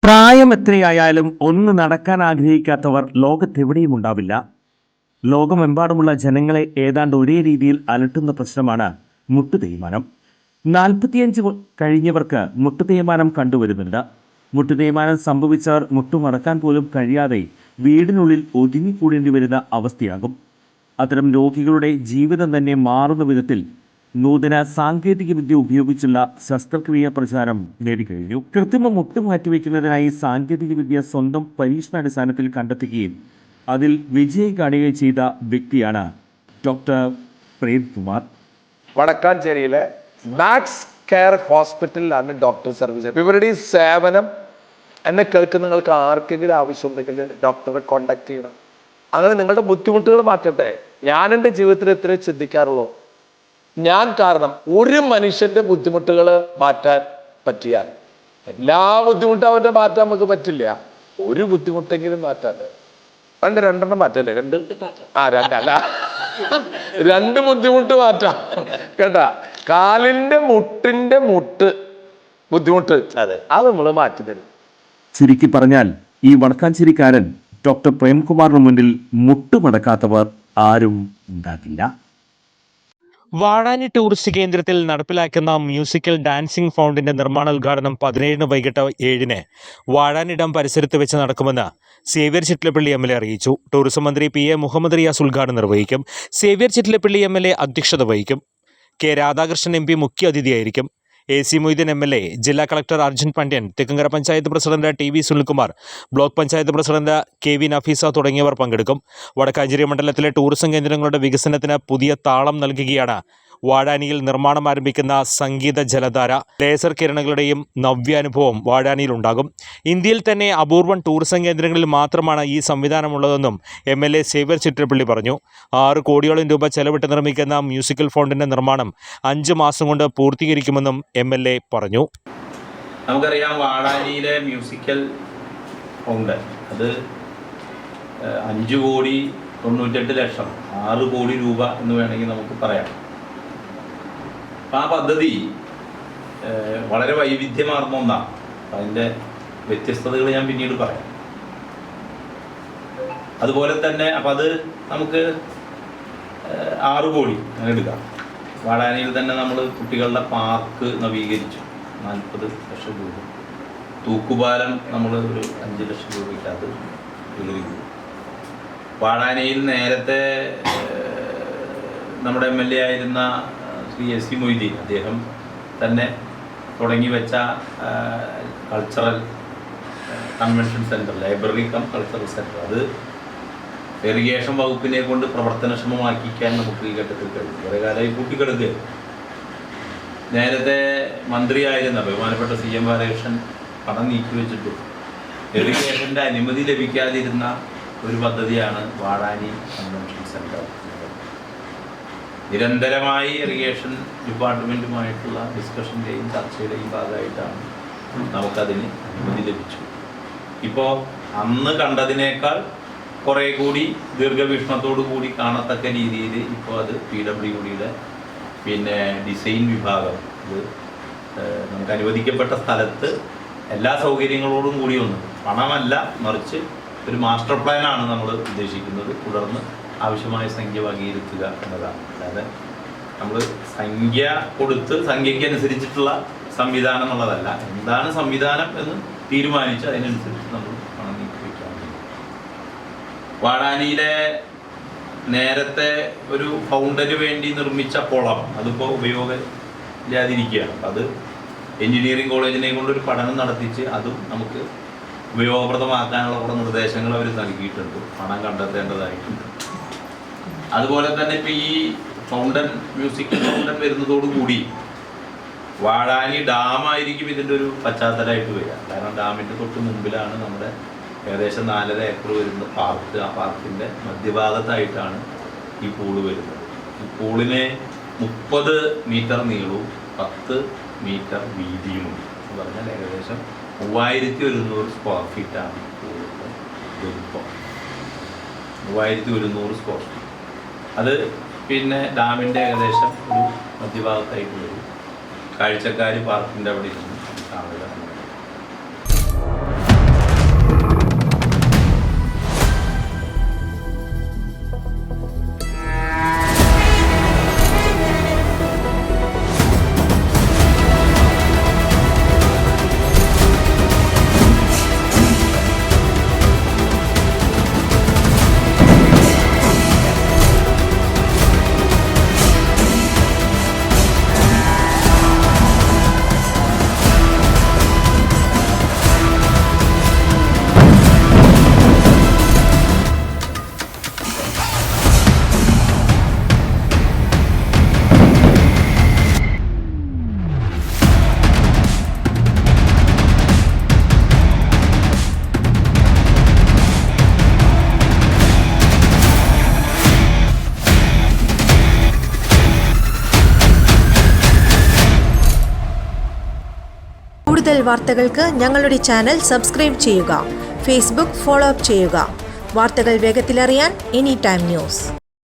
പ്രായം എത്രയായാലും ഒന്ന് നടക്കാൻ ആഗ്രഹിക്കാത്തവർ ലോകത്തെവിടെയും ഉണ്ടാവില്ല. ലോകമെമ്പാടുമുള്ള ജനങ്ങളെ ഏതാണ്ട് ഒരേ രീതിയിൽ അലട്ടുന്ന പ്രശ്നമാണ് മുട്ടുതേയ്മാനം. 45 കഴിഞ്ഞവർക്ക് മുട്ടുതേയ്മാനം കണ്ടുവരുന്നുണ്ട്. മുട്ടുതേയ്മാനം സംഭവിച്ചവർ മുട്ടുമടക്കാൻ പോലും കഴിയാതെ വീടിനുള്ളിൽ ഒതുങ്ങിക്കൂടേണ്ടി വരുന്ന അവസ്ഥയാകും. അത്തരം രോഗികളുടെ ജീവിതം തന്നെ മാറുന്ന വിധത്തിൽ നൂതന സാങ്കേതിക വിദ്യ ഉപയോഗിച്ചുള്ള ശസ്ത്രക്രിയ പ്രചാരം നേടിക്കഴിഞ്ഞു. കൃത്രിമ മുട്ട് മാറ്റിവെക്കുന്നതിനായി സാങ്കേതിക വിദ്യ സ്വന്തം പരീക്ഷണാടിസ്ഥാനത്തിൽ കണ്ടെത്തുകയും അതിൽ വിജയം കാണുകയും ചെയ്ത വ്യക്തിയാണ് ഡോക്ടർ പ്രേംകുമാർ. വടക്കാഞ്ചേരിയിലെ മാക്സ് കെയർ ഹോസ്പിറ്റലിലാണ് ഡോക്ടർ സർവീസ്. ഇവരുടെ ഈ സേവനം എന്നെ കേൾക്കുന്ന നിങ്ങൾക്ക് ആർക്കെങ്കിലും ആവശ്യമുണ്ടെങ്കിൽ ഡോക്ടറെ കോണ്ടാക്ട് ചെയ്യണം. അങ്ങനെ നിങ്ങളുടെ ബുദ്ധിമുട്ടുകൾ മാറ്റട്ടെ. ഞാൻ എൻ്റെ ജീവിതത്തിൽ എത്രയും ചിന്തിക്കാറുള്ളൂ, ഞാൻ കാരണം ഒരു മനുഷ്യന്റെ ബുദ്ധിമുട്ടുകൾ മാറ്റാൻ പറ്റിയാൽ, എല്ലാ ബുദ്ധിമുട്ടും അവരുടെ മാറ്റാൻ നമുക്ക് പറ്റില്ല, ഒരു ബുദ്ധിമുട്ടെങ്കിലും മാറ്റാൻ രണ്ടെണ്ണം മാറ്റല്ലേ, രണ്ട് ബുദ്ധിമുട്ട് മാറ്റാം കേട്ടാ. കാലിന്റെ മുട്ടിന്റെ ബുദ്ധിമുട്ട് അത് നമ്മൾ മാറ്റി തരും. ചുരുക്കി പറഞ്ഞാൽ ഈ വടക്കാഞ്ചേരിക്കാരൻ ഡോക്ടർ പ്രേംകുമാറിന് മുന്നിൽ മുട്ടുമടക്കാത്തവർ ആരും ഉണ്ടാകില്ല. വാഴാനി ടൂറിസ്റ്റ് കേന്ദ്രത്തിൽ നടപ്പിലാക്കുന്ന മ്യൂസിക്കൽ ഡാൻസിംഗ് ഫൗണ്ടിന്റെ നിർമ്മാണോദ്ഘാടനം 17 വൈകിട്ട് 7 വാഴാനി ഡാം പരിസരത്ത് വെച്ച് നടക്കുമെന്ന് സേവ്യർ ചിറ്റിലപ്പള്ളി MLA അറിയിച്ചു. ടൂറിസം മന്ത്രി PA മുഹമ്മദ് റിയാസ് ഉദ്ഘാടനം നിർവഹിക്കും. സേവ്യർ ചിറ്റിലപ്പള്ളി MLA അധ്യക്ഷത വഹിക്കും. K രാധാകൃഷ്ണൻ MP മുഖ്യ അതിഥിയായിരിക്കും. AC മൊയ്തീൻ MLA, ജില്ലാ collector Arjun Pandian, Thekkumkara panchayat president TV Sunilkumar, block panchayat president KV Nafeesa തുടങ്ങിയവർ പങ്കെടുക്കും. വടക്കാഞ്ചേരി മണ്ഡലത്തിലെ ടൂറിസം കേന്ദ്രങ്ങളുടെ വികസനത്തിന് പുതിയ താളം നൽകുകയാണ് വാഴാനിയിൽ നിർമ്മാണം ആരംഭിക്കുന്ന സംഗീത ജലധാര. ലേസർ കിരണങ്ങളുടെയും നവ്യാനുഭവം വാഴാനിയിലുണ്ടാകും. ഇന്ത്യയിൽ തന്നെ അപൂർവം ടൂറിസം കേന്ദ്രങ്ങളിൽ മാത്രമാണ് ഈ സംവിധാനമുള്ളതെന്നും MLA സേവ്യർ ചിറ്റിലപ്പള്ളി പറഞ്ഞു. 6 കോടിയോളം രൂപ ചെലവിട്ട് നിർമ്മിക്കുന്ന മ്യൂസിക്കൽ ഫൗണ്ടിന്റെ നിർമ്മാണം 5 മാസം കൊണ്ട് പൂർത്തീകരിക്കുമെന്നും MLA പറഞ്ഞു. നമുക്കറിയാം, വാഴാനിയിലെ മ്യൂസിക്കൽ ഫൗണ്ട് അത് 5,98,00,000, 6 കോടി രൂപ എന്ന് വേണമെങ്കിൽ നമുക്ക് പറയാം. അപ്പം ആ പദ്ധതി വളരെ വൈവിധ്യമാർന്ന ഒന്നാണ്. അതിൻ്റെ വ്യത്യസ്തതകൾ ഞാൻ പിന്നീട് പറയാം. അതുപോലെ തന്നെ അപ്പം അത് നമുക്ക് 6 കോടി അങ്ങനെ എടുക്കാം. വാഴാനിയിൽ തന്നെ നമ്മൾ കുട്ടികളുടെ പാർക്ക് നവീകരിച്ചു, 40 ലക്ഷം രൂപ. തൂക്കുപാലം നമ്മൾ ഒരു 5 ലക്ഷം രൂപയ്ക്കകത്ത് ഉപയോഗിക്കുന്നു. വാഴാനിയിൽ നേരത്തെ നമ്മുടെ MLA ആയിരുന്ന ശ്രീ AC മൊയ്തീൻ, അദ്ദേഹം തന്നെ തുടങ്ങി വെച്ച cultural convention centre, library come cultural centre, അത് ഇറിഗേഷൻ വകുപ്പിനെ കൊണ്ട് പ്രവർത്തനക്ഷമമാക്കിക്കാൻ നമുക്ക് ഈ ഘട്ടത്തിൽ കഴിയും. കുറേ കാലമായി കൂട്ടിക്കെടുക്കുക. നേരത്തെ മന്ത്രിയായിരുന്ന ബഹുമാനപ്പെട്ട CM ബാലകൃഷ്ണൻ പണം നീക്കി വെച്ചിട്ടു ഇറിഗേഷൻ്റെ അനുമതി ലഭിക്കാതിരുന്ന ഒരു പദ്ധതിയാണ് വാഴാനി കൺവെൻഷൻ സെൻറ്റർ. നിരന്തരമായി ഇറിഗേഷൻ ഡിപ്പാർട്ട്മെൻറ്റുമായിട്ടുള്ള ഡിസ്കഷൻ്റെയും ചർച്ചയുടെയും ഭാഗമായിട്ടാണ് നമുക്കതിന് അനുമതി ലഭിച്ചു. ഇപ്പോൾ അന്ന് കണ്ടതിനേക്കാൾ കുറേ കൂടി ദീർഘവീക്ഷണത്തോടു കൂടി കാണത്തക്ക രീതിയിൽ ഇപ്പോൾ അത് PWDയുടെ ഡിസൈൻ വിഭാഗം ഇത് നമുക്ക് അനുവദിക്കപ്പെട്ട സ്ഥലത്ത് എല്ലാ സൗകര്യങ്ങളോടും കൂടി ഒന്ന്, പണമല്ല മറിച്ച് ഒരു മാസ്റ്റർ പ്ലാനാണ് നമ്മൾ ഉദ്ദേശിക്കുന്നത്. തുടർന്ന് ആവശ്യമായ സംഖ്യ വകയിരുത്തുക എന്നതാണ്. അതായത് നമ്മൾ സംഖ്യ കൊടുത്ത് സംഖ്യയ്ക്കനുസരിച്ചിട്ടുള്ള സംവിധാനം എന്നുള്ളതല്ല, എന്താണ് സംവിധാനം എന്ന് തീരുമാനിച്ച് അതിനനുസരിച്ച് നമ്മൾ പണം നീക്കി വയ്ക്കാൻ വേണ്ടി. വാഴാനിയിലെ നേരത്തെ ഒരു ഫൗണ്ടന് വേണ്ടി നിർമ്മിച്ച കുളം അതിപ്പോൾ ഉപയോഗമില്ലാതിരിക്കുകയാണ്. അത് എഞ്ചിനീയറിംഗ് കോളേജിനെ കൊണ്ടൊരു പഠനം നടത്തിച്ച് അതും നമുക്ക് ഉപയോഗപ്രദമാക്കാനുള്ള കുറേ നിർദ്ദേശങ്ങൾ അവർ നൽകിയിട്ടുണ്ട്. പണം കണ്ടെത്തേണ്ടതായിട്ടുണ്ട്. അതുപോലെ തന്നെ ഇപ്പോൾ ഈ ഫൗണ്ടൻ, മ്യൂസിക്കൽ ഫൗണ്ടൻ വരുന്നതോടുകൂടി വാഴാനി ഡാമായിരിക്കും ഇതിൻ്റെ ഒരു പശ്ചാത്തലമായിട്ട് വരിക. കാരണം ഡാമിൻ്റെ തൊട്ട് മുമ്പിലാണ് നമ്മുടെ ഏകദേശം 4.5 ഏക്കർ വരുന്ന പാർക്ക്. ആ പാർക്കിൻ്റെ മധ്യഭാഗത്തായിട്ടാണ് ഈ പൂള് വരുന്നത്. ഈ പൂളിന് 30 മീറ്റർ നീളവും 10 മീറ്റർ വീതിയുമുണ്ട്. എന്ന് പറഞ്ഞാൽ ഏകദേശം 3100 സ്ക്വയർ ഫീറ്റാണ് പൂളിൻ്റെ വലിപ്പം. 3100 സ്ക്വയർ ഫീറ്റ്. അത് ഡാമിൻ്റെ ഏകദേശം ഒരു മധ്യഭാഗത്തായിട്ട് വരും. കാഴ്ചക്കാർ പാർക്കിൻ്റെ അവിടെ ഇരുന്ന് കാണുക. വാർത്തകൾക്ക് ഞങ്ങളുടെ ചാനൽ സബ്സ്ക്രൈബ് ചെയ്യുക. ഫേസ്ബുക്ക് ഫോളോ അപ്പ് ചെയ്യുക. വാർത്തകൾ വേഗത്തിലറിയാൻ എനി ടൈം ന്യൂസ്.